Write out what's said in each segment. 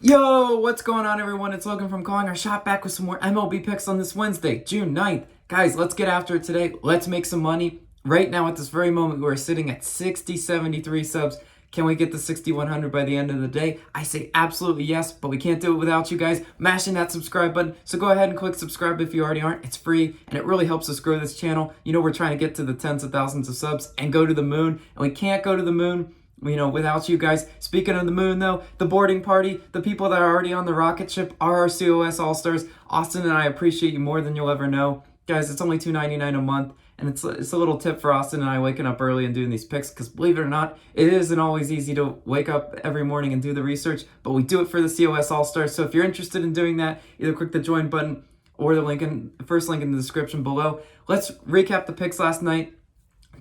Yo, what's going on, everyone? It's Logan from Calling Our Shot, back with some more MLB picks on this Wednesday, June 9th. Guys, let's get after it today. Let's make some money. Right now, at this very moment, we're sitting at 73 subs. Can we get to 6,100 by the end of the day? I say absolutely yes, but we can't do it without you guys mashing that subscribe button. So go ahead and click subscribe if you already aren't. It's free, and it really helps us grow this channel. You know, we're trying to get to the tens of thousands of subs and go to the moon, and we can't go to the moon without you guys. Speaking of the moon, though, the boarding party, the people that are already on the rocket ship are our COS All-Stars. Austin and I appreciate you more than you'll ever know. Guys, it's only $2.99 a month, and it's a little tip for Austin and I waking up early and doing these picks, because believe it or not, it isn't always easy to wake up every morning and do the research, but we do it for the COS All-Stars. So if you're interested in doing that, either click the join button or the first link in the description below. Let's recap the picks last night.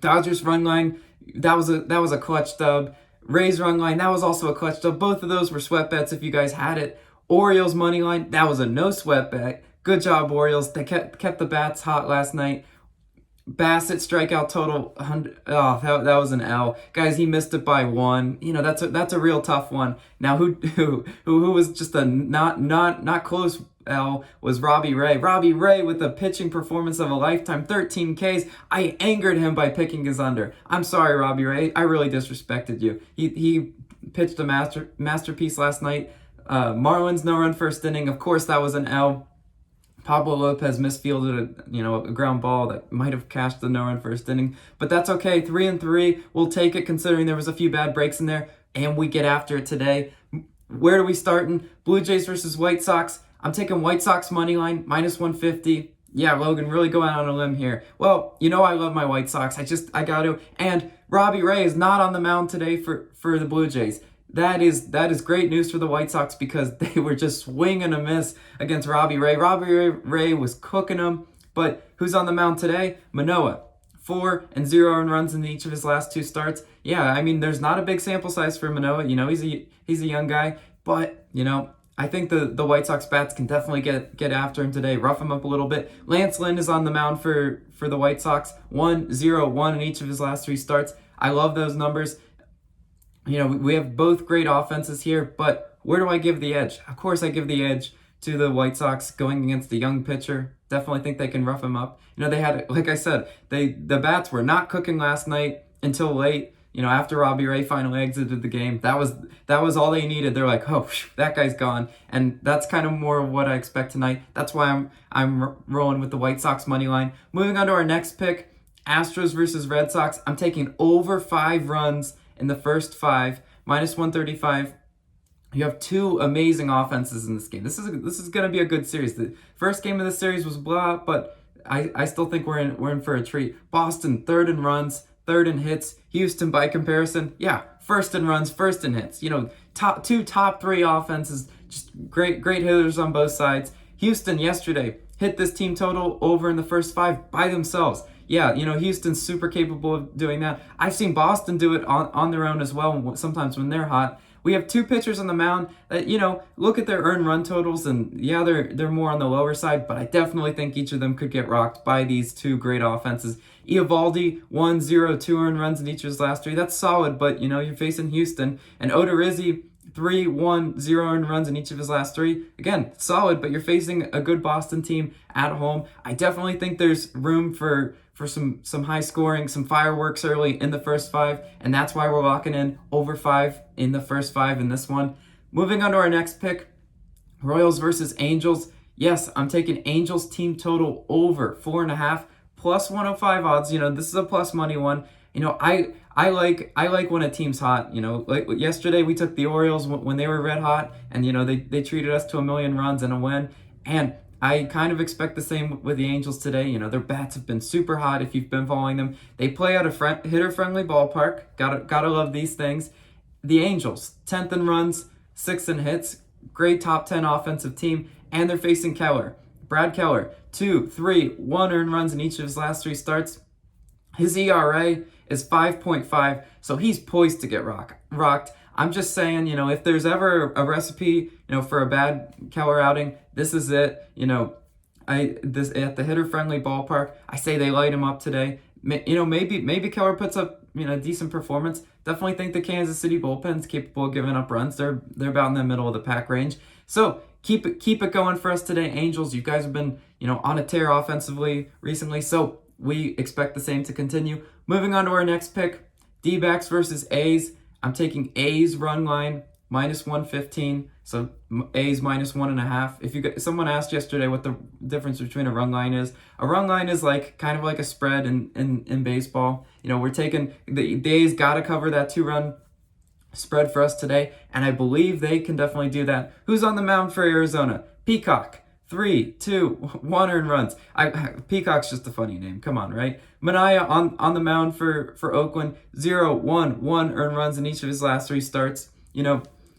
Dodgers run line, that was a clutch dub. Rays run line, that was also a clutch dub. Both of those were sweat bets if you guys had it. Orioles money line, that was a no sweat bet. Good job, Orioles. They kept the bats hot last night. Bassett strikeout total 100. Oh, that was an L, guys. He missed it by one. You know, that's a real tough one. Now who was just a not close L was Robbie Ray. Robbie Ray with the pitching performance of a lifetime, 13 Ks. I angered him by picking his under. I'm sorry, Robbie Ray. I really disrespected you. He pitched a masterpiece last night. Marlins no-run first inning. Of course, that was an L. Pablo Lopez misfielded a ground ball that might have cashed the no-run first inning, but that's okay. 3-3, we'll take it considering there was a few bad breaks in there, and we get after it today. Where are we starting? Blue Jays versus White Sox. I'm taking White Sox money line, -150. Yeah, Logan, really going out on a limb here. Well, you know I love my White Sox. I got to. And Robbie Ray is not on the mound today for the Blue Jays. That is great news for the White Sox, because they were just swing and a miss against Robbie Ray. Robbie Ray was cooking them, but who's on the mound today? Manoah. 4 and 0 earned runs in each of his last two starts. Yeah, I mean, there's not a big sample size for Manoah. You know, he's a young guy, but I think the White Sox bats can definitely get after him today, rough him up a little bit. Lance Lynn is on the mound for the White Sox. 1-0-1 in each of his last three starts. I love those numbers. You know, we have both great offenses here, but where do I give the edge? Of course, I give the edge to the White Sox going against the young pitcher. Definitely think they can rough him up. You know, they had, like I said, the bats were not cooking last night until late. You know, after Robbie Ray finally exited the game, that was all they needed. They're like, oh, that guy's gone, and that's kind of more of what I expect tonight. That's why I'm rolling with the White Sox money line. Moving on to our next pick, Astros versus Red Sox. I'm taking over 5 runs in the first 5, -135. You have two amazing offenses in this game. This is going to be a good series. The first game of the series was blah, but I still think we're in for a treat. Boston, 3rd in runs, 3rd in hits. Houston, by comparison, yeah, 1st in runs, 1st in hits. You know, top 3 offenses, just great hitters on both sides. Houston yesterday hit this team total over in the first 5 by themselves. Yeah, you know, Houston's super capable of doing that. I've seen Boston do it on their own as well, sometimes when they're hot. We have 2 pitchers on the mound that, look at their earned run totals, and yeah, they're more on the lower side, but I definitely think each of them could get rocked by these 2 great offenses. Eovaldi, 1-0, 2 earned runs in each of his last 3. That's solid, but, you're facing Houston. And Odorizzi, 3-1-0 earned runs in each of his last 3. Again, solid, but you're facing a good Boston team at home. I definitely think there's room for some high scoring, some fireworks early in the first 5, and that's why we're locking in over 5 in the first 5 in this one. Moving on to our next pick, Royals versus Angels. Yes, I'm taking Angels team total over 4.5, +105 odds. This is a plus money one. I like when a team's hot. Like yesterday we took the Orioles when they were red hot, and they treated us to a million runs and a win. And I kind of expect the same with the Angels today. Their bats have been super hot if you've been following them. They play at a hitter-friendly ballpark. Gotta love these things. The Angels, 10th in runs, 6th in hits. Great top 10 offensive team. And they're facing Keller. Brad Keller, 2, 3, 1 earned runs in each of his last 3 starts. His ERA is 5.5, so he's poised to get rocked. I'm just saying, if there's ever a recipe, for a bad Keller outing, this is it. At the hitter-friendly ballpark, I say they light him up today. Maybe Keller puts up decent performance. Definitely think the Kansas City bullpen's capable of giving up runs. They're about in the middle of the pack range. So keep it going for us today, Angels. You guys have been on a tear offensively recently, so we expect the same to continue. Moving on to our next pick, D-backs versus A's. I'm taking A's run line -115. So A's -1.5. If someone asked yesterday what the difference between a run line is like kind of like a spread in baseball. We're taking the A's got to cover that 2-run spread for us today, and I believe they can definitely do that. Who's on the mound for Arizona? Peacock. 3, 2, 1 earned runs. Peacock's just a funny name. Come on, right? Manaea on the mound for Oakland. 0, 1 earned runs in each of his last 3 starts.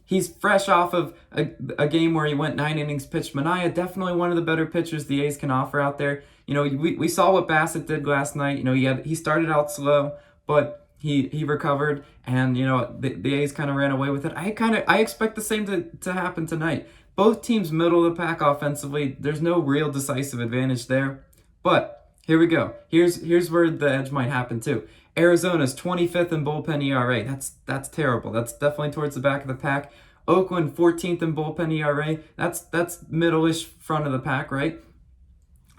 He's fresh off of a game where he went 9 innings pitched. Manaea, definitely one of the better pitchers the A's can offer out there. We saw what Bassett did last night. He started out slow, but he recovered, and the A's kind of ran away with it. I expect the same to happen tonight. Both teams middle of the pack offensively. There's no real decisive advantage there. But here we go. Here's where the edge might happen too. Arizona's 25th in bullpen ERA. That's terrible. That's definitely towards the back of the pack. Oakland 14th in bullpen ERA. That's middle-ish front of the pack, right?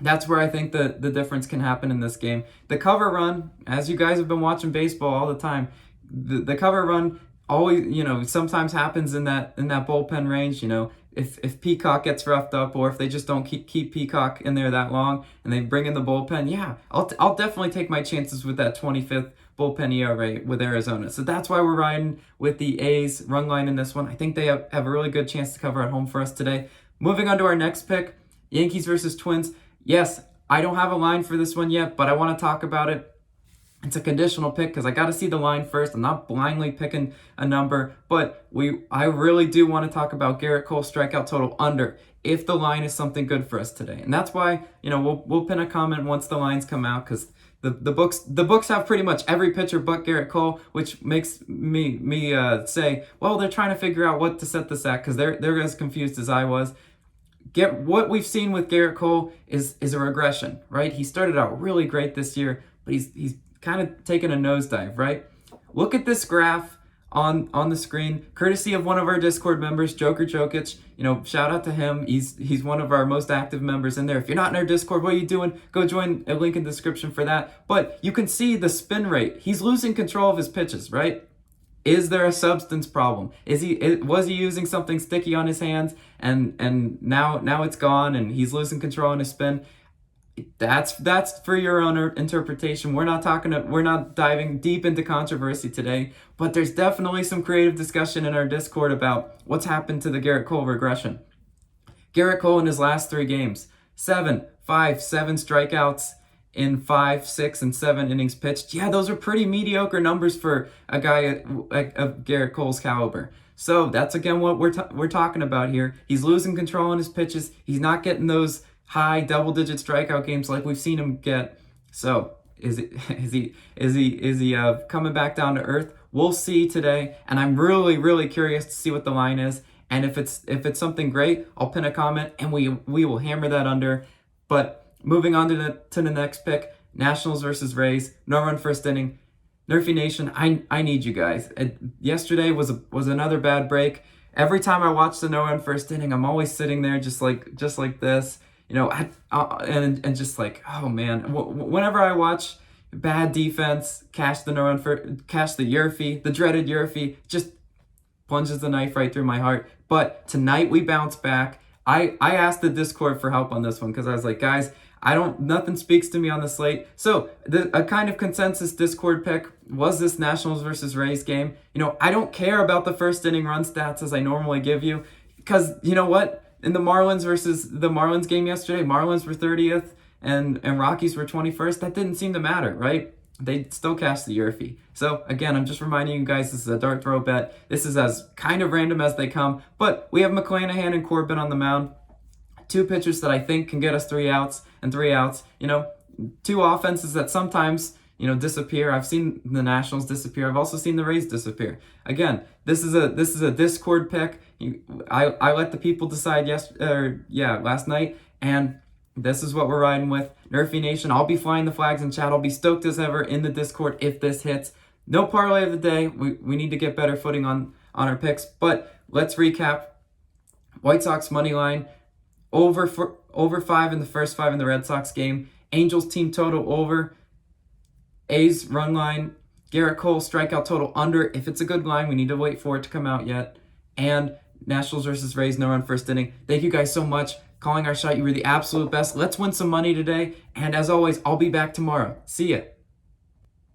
That's where I think the difference can happen in this game. The cover run, as you guys have been watching baseball all the time, the cover run always, sometimes happens in that bullpen range. If Peacock gets roughed up, or if they just don't keep Peacock in there that long and they bring in the bullpen, I'll definitely take my chances with that 25th bullpen ERA with Arizona. So that's why we're riding with the A's run line in this one. I think they have a really good chance to cover at home for us today. Moving on to our next pick, Yankees versus Twins. Yes, I don't have a line for this one yet, but I want to talk about it. It's a conditional pick because I got to see the line first. I'm not blindly picking a number, but I really do want to talk about Garrett Cole's strikeout total under if the line is something good for us today. And that's why, we'll pin a comment once the lines come out, because the books have pretty much every pitcher but Garrett Cole, which makes me say, well, they're trying to figure out what to set this at, because they're as confused as I was. What we've seen with Garrett Cole is a regression, right? He started out really great this year, but he's kind of taking a nosedive, right? Look at this graph on the screen, courtesy of one of our Discord members, Joker Jokic. Shout out to him. He's one of our most active members in there. If you're not in our Discord, what are you doing? Go join, a link in the description for that. But you can see the spin rate. He's losing control of his pitches, right? Is there a substance problem? Was he using something sticky on his hands and now it's gone and he's losing control on his spin? That's for your own interpretation. We're not diving deep into controversy today, but there's definitely some creative discussion in our Discord about what's happened to the Garrett Cole regression. Garrett Cole in his last 3 games, 7 strikeouts in 5, 6, and 7 innings pitched. Yeah, those are pretty mediocre numbers for a guy of Garrett Cole's caliber. So that's again what we're talking about here. He's losing control on his pitches. He's not getting those high double-digit strikeout games like we've seen him get. So is he coming back down to earth? We'll see today, and I'm really, really curious to see what the line is. And if it's something great, I'll pin a comment and we will hammer that under. But moving on to the next pick, Nationals versus Rays. No run first inning. Nerfy Nation, I need you guys. Yesterday was another bad break. Every time I watch the no run first inning, I'm always sitting there just like this. And just like, oh man, whenever I watch bad defense, cash the Yerfy, the dreaded Yerfy, just plunges the knife right through my heart. But tonight we bounce back. I asked the Discord for help on this one because I was like, guys, nothing speaks to me on the slate. So a kind of consensus Discord pick was this Nationals versus Rays game. I don't care about the first inning run stats as I normally give you, because you know what? In the Marlins versus the Marlins game yesterday, Marlins were 30th and Rockies were 21st. That didn't seem to matter, right? They still cashed the Yerfy. So again, I'm just reminding you guys, this is a dart throw bet. This is as kind of random as they come. But we have McClanahan and Corbin on the mound. 2 pitchers that I think can get us 3 outs and 3 outs. 2 offenses that sometimes disappear. I've seen the Nationals disappear. I've also seen the Rays disappear. Again, this is a Discord pick. I let the people decide last night, and this is what we're riding with. Nerfy Nation, I'll be flying the flags in chat. I'll be stoked as ever in the Discord if this hits. No parlay of the day. We need to get better footing on our picks. But let's recap. White Sox money line, over 5 in the first 5 in the Red Sox game. Angels team total over. A's run line. Garrett Cole strikeout total under. If it's a good line, we need to wait for it to come out yet. And Nationals versus Rays, no run first inning. Thank you guys so much. Calling our shot, you were the absolute best. Let's win some money today. And as always, I'll be back tomorrow. See ya.